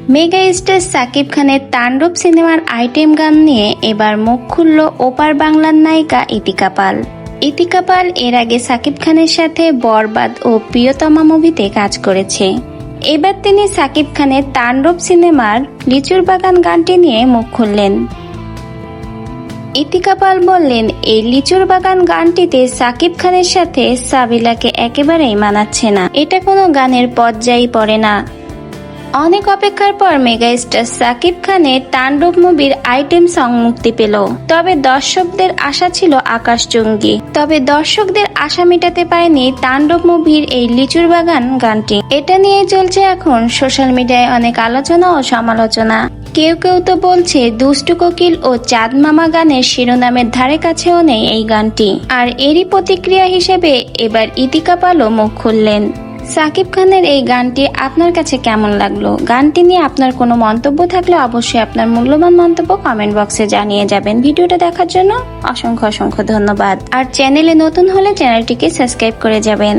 Mega star Shakib খানের তাণ্ডব সিনেমার আইটেম গান নিয়ে এবার মুখ খুলল ওপার বাংলার নায়িকা ইতিকা পাল। ইতিকা পাল এর আগে সাকিব খানের সাথে বরবাদ ও প্রিয়তমা মুভিতে কাজ করেছে। এবার তিনি সাকিব খানের তাণ্ডব সিনেমার লিচুর বাগান গানটি নিয়ে মুখ খুললেন। ইতিকা পাল বললেন, এই লিচুর বাগান গানটিতে সাকিব খানের সাথে সাবিলাকে একেবারেই মানাচ্ছে না, এটা কোনো গানের পর্যায়েই পড়ে না। অনেক অপেক্ষার পর মেগা স্টার সাকিব খানের তাণ্ডব মুভির আইটেম সং মুক্তি পেল। তবে দর্শকদের আশা ছিল আকাশচুম্বী। তবে দর্শকদের আশা মেটাতে পারেনি তাণ্ডব মুভির এই লিচুর বাগান গানটি। এটা নিয়ে চলছে এখন সোশ্যাল মিডিয়ায় অনেক আলোচনা ও সমালোচনা। কেউ কেউ তো বলছে দুষ্টু কোকিল ও চাঁদ মামা গানের শিরোনামের ধারে কাছেও নেই এই গানটি। আর এরই প্রতিক্রিয়া হিসেবে এবার ইতিকা পালও মুখ খুললেন। সাকিব খানের এই গানটি আপনার কাছে কেমন লাগলো? গানটি নিয়ে আপনার কোনো মন্তব্য থাকলে অবশ্যই আপনার মূল্যবান মন্তব্য কমেন্ট বক্সে জানিয়ে যাবেন। ভিডিওটা দেখার জন্য অসংখ্য ধন্যবাদ। আর চ্যানেলে নতুন হলে চ্যানেলটিকে সাবস্ক্রাইব করে যাবেন।